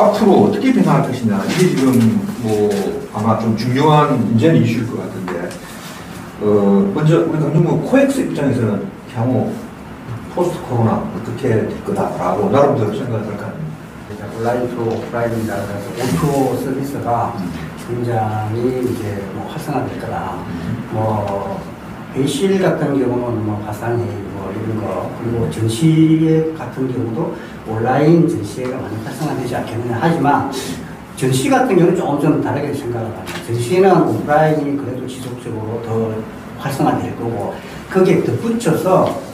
앞으로 어떻게 변화할 것이냐, 이게 지금 뭐 아마 좀 중요한 문제는 이슈일 것 같은데, 먼저 우리 강정무 코엑스 입장에서는 향후 포스트 코로나 어떻게 될 거다라고 나름대로 생각을 할까요? 온라인 투 오프라인이라서 O2O 서비스가 굉장히 이제 뭐 활성화될 거다. 뭐 ACL 같은 경우는 뭐 가상회의 뭐 이런 거, 그리고 전시회 같은 경우도 온라인 전시회가 많이 활성화되지 않겠느냐. 하지만 전시 같은 경우는 조금 좀 다르게 생각을 합니다. 전시회는 오프라인이 그래도 지속적으로 더 활성화될 거고, 거기에 덧붙여서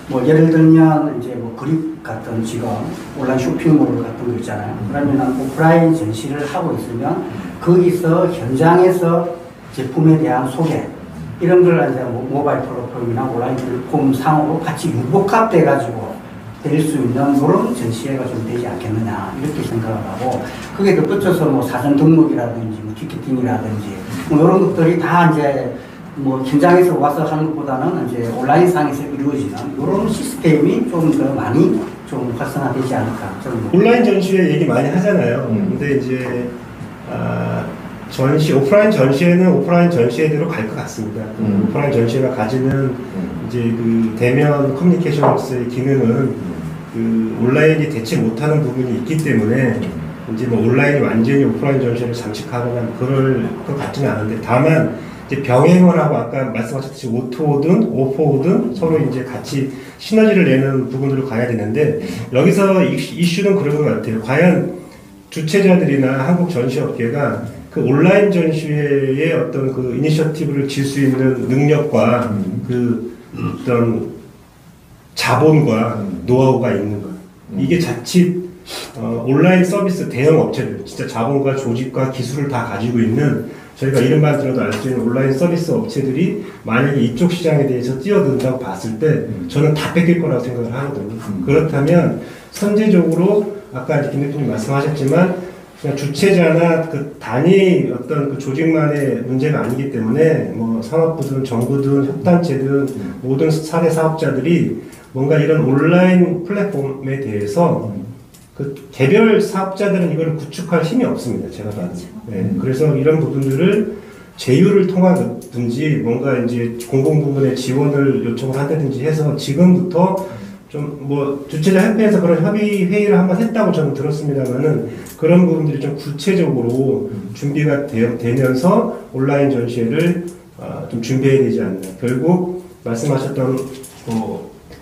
뭐 예를 들면 이제 뭐 그립 같은 지금 온라인 쇼핑몰 같은 거 있잖아요. 그러면 오프라인 전시를 하고 있으면 거기서 현장에서 제품에 대한 소개 이런 걸 이제 모바일 플랫폼이나 온라인 플랫폼 상으로 같이 융복합돼 가지고 될 수 있는 그런 전시회가 좀 되지 않겠느냐 이렇게 생각을 하고, 거기에 덧붙여서 뭐 사전 등록이라든지 뭐 티켓팅이라든지 뭐 이런 것들이 다 이제 뭐 현장에서 와서 하는 것보다는 이제 온라인 상에서 이루어지는 이런 시스템이 좀 더 많이 좀 활성화되지 않을까. 온라인 전시회 얘기 많이 하잖아요. 근데 이제 오프라인 전시회는 오프라인 전시회대로 갈 것 같습니다. 오프라인 전시회가 가지는 이제 그 대면 커뮤니케이션으로서의 기능은 그 온라인이 대체 못하는 부분이 있기 때문에 이제 뭐 온라인이 완전히 오프라인 전시회를 잠식하거나 그럴 것 같지는 않은데, 다만 이제 병행을 하고 아까 말씀하셨듯이 O2O든 O4O든 서로 이제 같이 시너지를 내는 부분으로 가야 되는데, 여기서 이슈는 그런 것 같아요. 과연 주최자들이나 한국 전시업계가 그 온라인 전시회의 어떤 그 이니셔티브를 질 수 있는 능력과 그 어떤 자본과 노하우가 있는가. 이게 자칫 온라인 서비스 대형 업체들, 진짜 자본과 조직과 기술을 다 가지고 있는, 저희가 이름만 들어도 알 수 있는 온라인 서비스 업체들이 만약에 이쪽 시장에 대해서 뛰어든다고 봤을 때 저는 다 뺏길 거라고 생각을 하거든요. 그렇다면 선제적으로 아까 김 대표님 말씀하셨지만 그냥 주최자나 그 단위 어떤 그 조직만의 문제가 아니기 때문에 뭐 산업부든 정부든 협단체든 모든 사례 사업자들이 뭔가 이런 온라인 플랫폼에 대해서 그 개별 사업자들은 이걸 구축할 힘이 없습니다. 제가 봐도. 네. 그래서 이런 부분들을 제휴를 통하든지 뭔가 이제 공공 부문의 지원을 요청을 한다든지 해서 지금부터 좀 뭐 주최자 협회에서 그런 협의 회의를 한번 했다고 저는 들었습니다만은, 그런 부분들이 좀 구체적으로 준비가 되면서 온라인 전시회를 좀 준비해야 되지 않나. 결국 말씀하셨던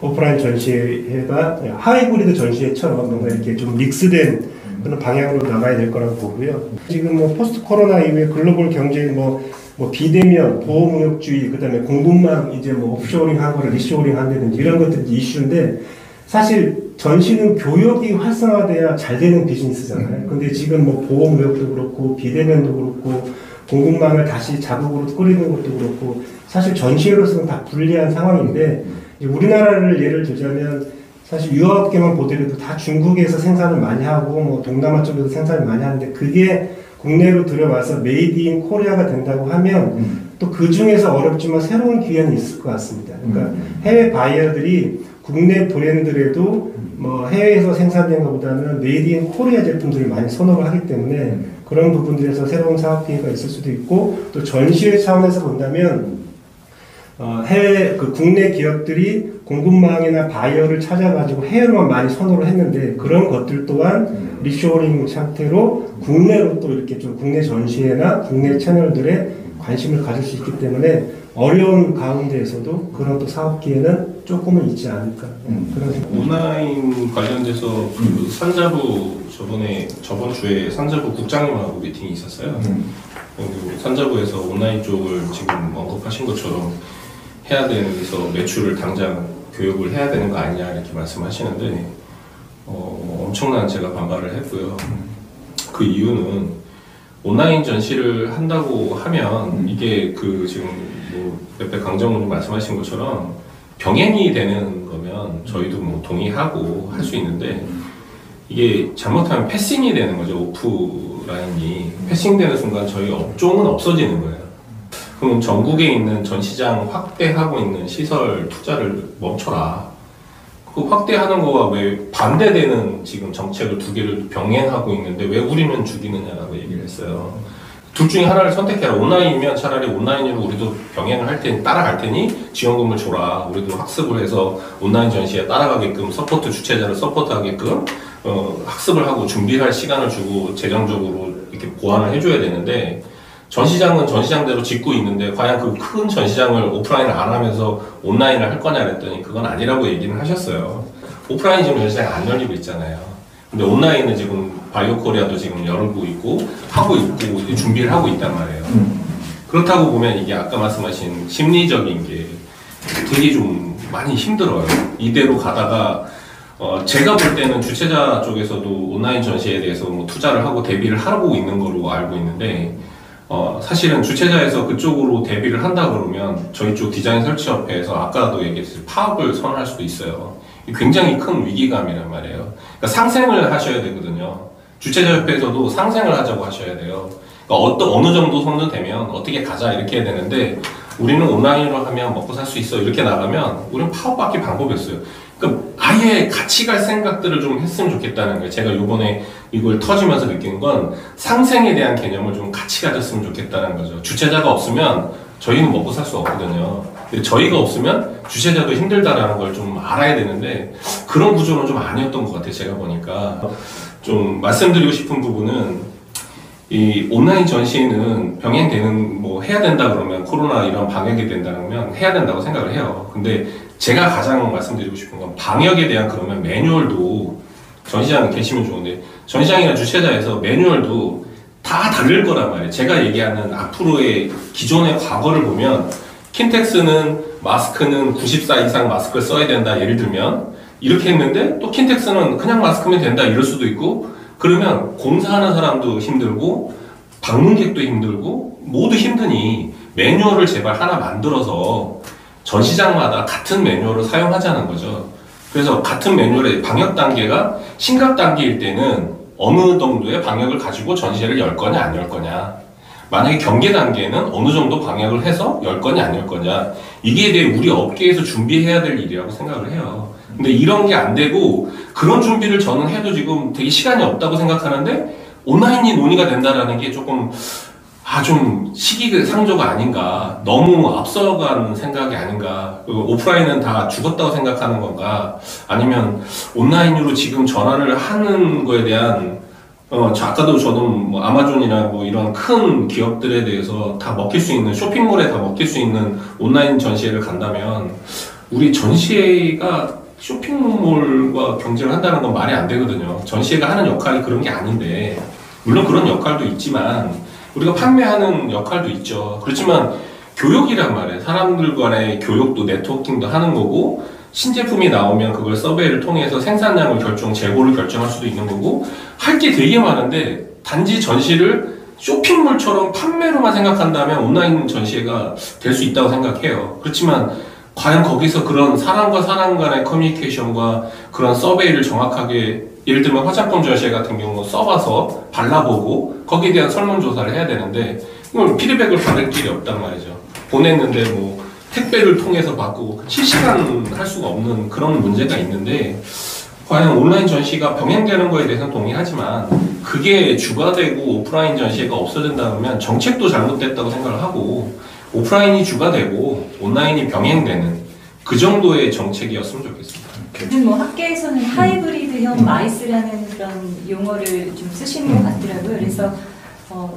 오프라인 전시회가 하이브리드 전시회처럼 뭔가 이렇게 좀 믹스된 그런 방향으로 나가야 될 거라고 보고요. 지금 뭐 포스트 코로나 이후에 글로벌 경제 뭐 비대면, 보호무역주의, 그 다음에 공급망 이제 뭐 오프쇼링 하거나 리쇼링 한다든지 이런 것들이 이슈인데, 사실 전시는 교역이 활성화돼야 잘 되는 비즈니스잖아요. 근데 지금 뭐 보호무역도 그렇고 비대면도 그렇고 공급망을 다시 자국으로 꾸리는 것도 그렇고 사실 전시회로서는 다 불리한 상황인데, 우리나라를 예를 들자면 사실 유화업계만 보더라도 다 중국에서 생산을 많이 하고 뭐 동남아 쪽에서 생산을 많이 하는데, 그게 국내로 들어와서 메이드 인 코리아가 된다고 하면 또 그 중에서 어렵지만 새로운 기회는 있을 것 같습니다. 그러니까 해외 바이어들이 국내 브랜드라도 뭐 해외에서 생산된 것보다는 메이드 인 코리아 제품들을 많이 선호를 하기 때문에 그런 부분들에서 새로운 사업 기회가 있을 수도 있고, 또 전시회 차원에서 본다면 해외 그 국내 기업들이 공급망이나 바이어를 찾아가지고 해외로만 많이 선호를 했는데, 그런 것들 또한 리쇼링 상태로 국내로 또 이렇게 좀 국내 전시회나 국내 채널들에 관심을 가질 수 있기 때문에 어려운 가운데에서도 그런 또 사업 기회는 조금은 있지 않을까. 그런 생각. 온라인 관련돼서 그 산자부 저번 주에 산자부 국장님하고 미팅이 있었어요. 그리고 산자부에서 온라인 쪽을 지금 언급하신 것처럼 해야 되면서 매출을 당장 교육을 해야 되는 거 아니냐 이렇게 말씀하시는데, 엄청난 제가 반발을 했고요. 그 이유는 온라인 전시를 한다고 하면 이게 그 지금 뭐 옆에 강정훈님 말씀하신 것처럼 병행이 되는 거면 저희도 뭐 동의하고 할 수 있는데, 이게 잘못하면 패싱이 되는 거죠. 오프라인이 패싱되는 순간 저희 업종은 없어지는 거예요. 그럼 전국에 있는 전시장 확대하고 있는 시설 투자를 멈춰라. 그 확대하는 거와 왜 반대되는 지금 정책을 두 개를 병행하고 있는데 왜 우리는 죽이느냐라고 얘기를 했어요. 둘 중에 하나를 선택해라. 온라인이면 차라리 온라인으로 우리도 병행을 할 테니 따라갈 테니 지원금을 줘라. 우리도 학습을 해서 온라인 전시에 따라가게끔 서포트 주최자를 서포트하게끔 학습을 하고 준비할 시간을 주고 재정적으로 이렇게 보완을 해줘야 되는데 전시장은 전시장대로 짓고 있는데 과연 그 큰 전시장을 오프라인을 안 하면서 온라인을 할 거냐 그랬더니 그건 아니라고 얘기는 하셨어요. 오프라인 지금 전시장 안 열리고 있잖아요. 근데 온라인은 지금 바이오 코리아도 지금 열고 있고 하고 있고 이제 준비를 하고 있단 말이에요. 그렇다고 보면 이게 아까 말씀하신 심리적인 게 되게 좀 많이 힘들어요. 이대로 가다가 제가 볼 때는 주최자 쪽에서도 온라인 전시에 대해서 뭐 투자를 하고 대비를 하고 있는 걸로 알고 있는데 사실은 주최자에서 그쪽으로 대비를 한다 그러면 저희 쪽 디자인 설치협회에서 아까도 얘기했듯이 파업을 선언할 수도 있어요. 굉장히 큰 위기감이란 말이에요. 그러니까 상생을 하셔야 되거든요. 주최자협회에서도 상생을 하자고 하셔야 돼요. 그러니까 어느 정도 선도 되면 어떻게 가자 이렇게 해야 되는데 우리는 온라인으로 하면 먹고 살 수 있어 이렇게 나가면 우리는 파업밖에 방법이 없어요. 그러니까 아예 같이 갈 생각들을 좀 했으면 좋겠다는 거예요. 제가 요번에 이걸 터지면서 느낀 건 상생에 대한 개념을 좀 같이 가졌으면 좋겠다는 거죠. 주최자가 없으면 저희는 먹고 살 수 없거든요. 근데 저희가 없으면 주최자도 힘들다라는 걸 좀 알아야 되는데 그런 구조는 좀 아니었던 것 같아요. 제가 보니까 좀 말씀드리고 싶은 부분은 이 온라인 전시는 병행되는 뭐 해야 된다 그러면 코로나 이런 방역이 된다 그러면 해야 된다고 생각을 해요. 근데 제가 가장 말씀드리고 싶은 건 방역에 대한 그러면 매뉴얼도 전시장 계시면 좋은데 전시장이나 주최자에서 매뉴얼도 다 다를 거란 말이에요. 제가 얘기하는 앞으로의 기존의 과거를 보면 킨텍스는 마스크는 94 이상 마스크를 써야 된다 예를 들면 이렇게 했는데 또 킨텍스는 그냥 마스크면 된다 이럴 수도 있고 그러면 공사하는 사람도 힘들고 방문객도 힘들고 모두 힘드니 매뉴얼을 제발 하나 만들어서 전시장마다 같은 매뉴얼을 사용하자는 거죠. 그래서 같은 매뉴얼의 방역 단계가 심각 단계일 때는 어느 정도의 방역을 가지고 전시회를 열 거냐 안 열 거냐 만약에 경계 단계는 어느 정도 방역을 해서 열 거냐 안 열 거냐 이게 대해 우리 업계에서 준비해야 될 일이라고 생각을 해요. 근데 이런 게 안 되고 그런 준비를 저는 해도 지금 되게 시간이 없다고 생각하는데 온라인이 논의가 된다라는 게 조금 좀 시기 상조가 아닌가 너무 앞서가는 생각이 아닌가 오프라인은 다 죽었다고 생각하는 건가 아니면 온라인으로 지금 전환을 하는 거에 대한 아까도 저는 뭐 아마존이나 뭐 이런 큰 기업들에 대해서 다 먹힐 수 있는 쇼핑몰에 다 먹힐 수 있는 온라인 전시회를 간다면 우리 전시회가 쇼핑몰과 경쟁을 한다는 건 말이 안 되거든요. 전시회가 하는 역할이 그런 게 아닌데 물론 그런 역할도 있지만 우리가 판매하는 역할도 있죠. 그렇지만 교육이란 말이에요. 사람들 간의 교육도 네트워킹도 하는 거고 신제품이 나오면 그걸 서베이를 통해서 생산량을 재고를 결정할 수도 있는 거고 할 게 되게 많은데 단지 전시를 쇼핑몰처럼 판매로만 생각한다면 온라인 전시회가 될 수 있다고 생각해요. 그렇지만 과연 거기서 그런 사람과 사람 간의 커뮤니케이션과 그런 서베이를 정확하게 예를 들면 화장품 전시회 같은 경우 써봐서 발라보고 거기에 대한 설문조사를 해야 되는데 이걸 피드백을 받을 길이 없단 말이죠. 보냈는데 뭐 택배를 통해서 받고 실시간 할 수가 없는 그런 문제가 있는데 과연 온라인 전시가 병행되는 거에 대해서는 동의하지만 그게 주가 되고 오프라인 전시회가 없어진다면 정책도 잘못됐다고 생각을 하고 오프라인이 주가 되고 온라인이 병행되는 그 정도의 정책이었으면 좋겠습니다. 요즘 뭐 학계에서는 하이브리드형 마이스라는 그런 용어를 좀 쓰시는 것 같더라고요. 그래서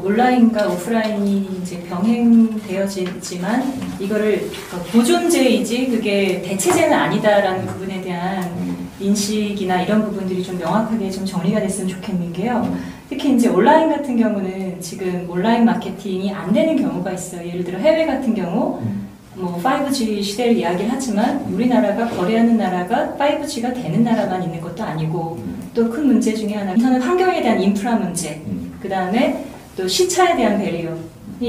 온라인과 오프라인이 이제 병행되어지지만 이거를 보존제이지 그게 대체제는 아니다라는 부분에 대한 인식이나 이런 부분들이 좀 명확하게 좀 정리가 됐으면 좋겠는 게요. 특히 이제 온라인 같은 경우는 지금 온라인 마케팅이 안 되는 경우가 있어요. 예를 들어 해외 같은 경우 뭐 5G 시대를 이야기를 하지만 우리나라가 거래하는 나라가 5G가 되는 나라만 있는 것도 아니고 또 큰 문제 중에 하나 인터넷 환경에 대한 인프라 문제 그 다음에 또 시차에 대한 배리어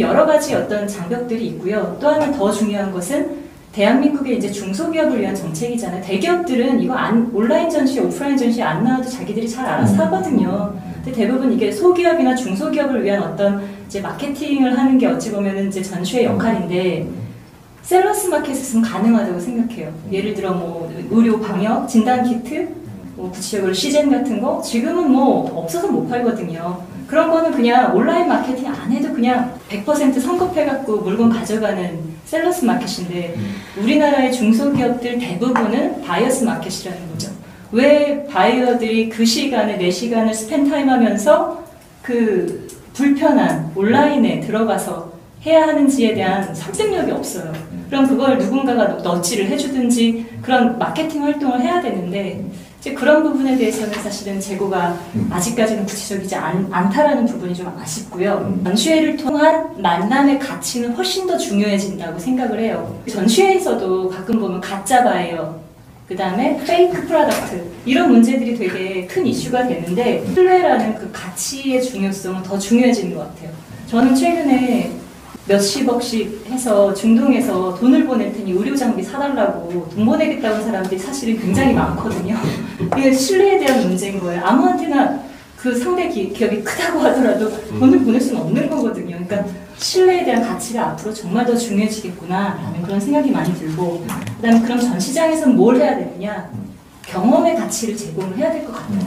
여러 가지 어떤 장벽들이 있고요. 또 하나 더 중요한 것은 대한민국의 이제 중소기업을 위한 정책이잖아요. 대기업들은 이거 온라인 전시, 오프라인 전시 안 나와도 자기들이 잘 알아서 하거든요. 근데 대부분 이게 소기업이나 중소기업을 위한 어떤 이제 마케팅을 하는 게 어찌 보면은 이제 전시의 역할인데 셀러스 마켓에서는 가능하다고 생각해요. 예를 들어 뭐 의료 방역 진단 키트, 뭐 구체적으로 시젠 같은 거 지금은 뭐 없어서 못 팔거든요. 그런 거는 그냥 온라인 마케팅 안 해도 그냥 100% 선급해갖고 물건 가져가는 셀러스 마켓인데 우리나라의 중소기업들 대부분은 바이어스 마켓이라는 거죠. 왜 바이어들이 그 시간에 4시간을 스펜타임 하면서 그 불편한 온라인에 들어가서 해야 하는지에 대한 설득력이 없어요. 그럼 그걸 누군가가 너치를 해주든지 그런 마케팅 활동을 해야 되는데 이제 그런 부분에 대해서는 사실은 재고가 아직까지는 구체적이지 않다라는 부분이 좀 아쉽고요. 전시회를 통한 만남의 가치는 훨씬 더 중요해진다고 생각을 해요. 전시회에서도 가끔 보면 가짜 바이어, 그 다음에 페이크 프로덕트 이런 문제들이 되게 큰 이슈가 되는데 신뢰라는 그 가치의 중요성은 더 중요해지는 것 같아요. 저는 최근에 몇십억씩 해서 중동에서 돈을 보낼 테니 의료 장비 사달라고 돈 보내겠다는 사람들이 사실은 굉장히 많거든요. 이게 신뢰에 대한 문제인 거예요. 아무한테나 그 상대 기업이 크다고 하더라도 돈을 보낼 수는 없는 거거든요. 그러니까 신뢰에 대한 가치가 앞으로 정말 더 중요해지겠구나라는 그런 생각이 많이 들고 그다음에 그럼 전 시장에서는 뭘 해야 되느냐? 경험의 가치를 제공을 해야 될 것 같아요.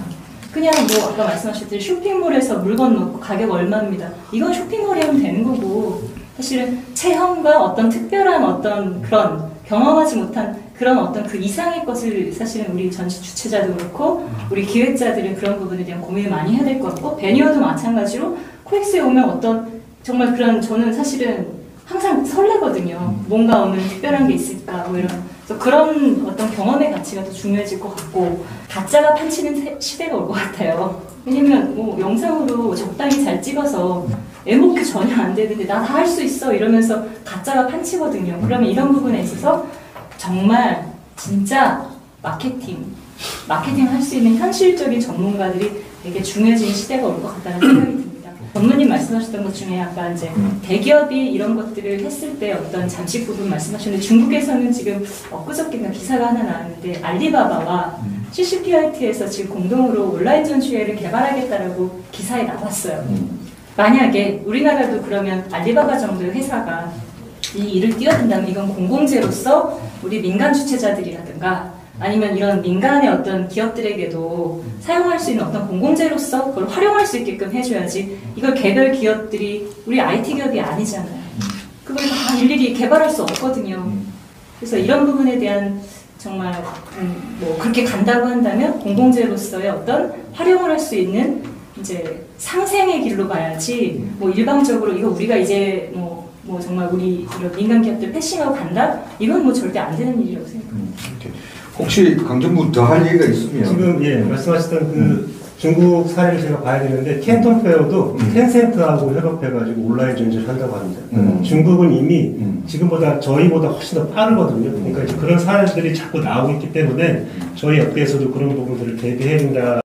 그냥 뭐 아까 말씀하셨듯이 쇼핑몰에서 물건 넣고 가격 얼마입니다. 이건 쇼핑몰에 하면 되는 거고 사실은 체험과 어떤 특별한 어떤 그런 경험하지 못한 그런 어떤 그 이상의 것을 사실은 우리 전시 주최자도 그렇고 우리 기획자들은 그런 부분에 대한 고민을 많이 해야 될 것 같고 베니어도 마찬가지로 코엑스에 오면 어떤 정말 그런 저는 사실은 항상 설레거든요. 뭔가 오늘 특별한 게 있을까 뭐 이런 그래서 그런 어떤 경험의 가치가 더 중요해질 것 같고 가짜가 판치는 시대가 올 것 같아요. 왜냐면 뭐 영상으로 적당히 잘 찍어서 애먹기 전혀 안 되는데 나 다 할 수 있어 이러면서 가짜가 판치거든요. 그러면 이런 부분에 있어서 정말 진짜 마케팅 할 수 있는 현실적인 전문가들이 되게 중요해지는 시대가 올 것 같다는 생각이 듭니다. 전무님 말씀하셨던 것 중에 아까 이제 대기업이 이런 것들을 했을 때 어떤 잠식 부분 말씀하셨는데 중국에서는 지금 엊그저께인가 기사가 하나 나왔는데 알리바바와 CCPIT에서 지금 공동으로 온라인 전시회를 개발하겠다라고 기사에 나왔어요. 만약에 우리나라도 그러면 알리바바 정도의 회사가 이 일을 뛰어든다면 이건 공공재로서 우리 민간 주최자들이라든가 아니면 이런 민간의 어떤 기업들에게도 사용할 수 있는 어떤 공공재로서 그걸 활용할 수 있게끔 해줘야지 이걸 개별 기업들이 우리 IT 기업이 아니잖아요. 그걸 다 일일이 개발할 수 없거든요. 그래서 이런 부분에 대한 정말 뭐 그렇게 간다고 한다면 공공재로서의 어떤 활용을 할 수 있는 이제 상생의 길로 가야지 뭐 일방적으로 이거 우리가 이제 뭐 정말 우리 이런 민간 기업들 패싱하고 간다? 이건 뭐 절대 안 되는 일이라고 생각합니다. 혹시 강정부 더 할 얘기가 있으면 지금 말씀하셨던 그 중국 사례를 제가 봐야 되는데 캔톤 페어도 텐센트하고 협업해가지고 온라인 전시를 한다고 합니다. 중국은 이미 지금보다 저희보다 훨씬 더 빠르거든요. 그러니까 이제 그런 사례들이 자꾸 나오고 있기 때문에 저희 업계에서도 그런 부분들을 대비해야 된다.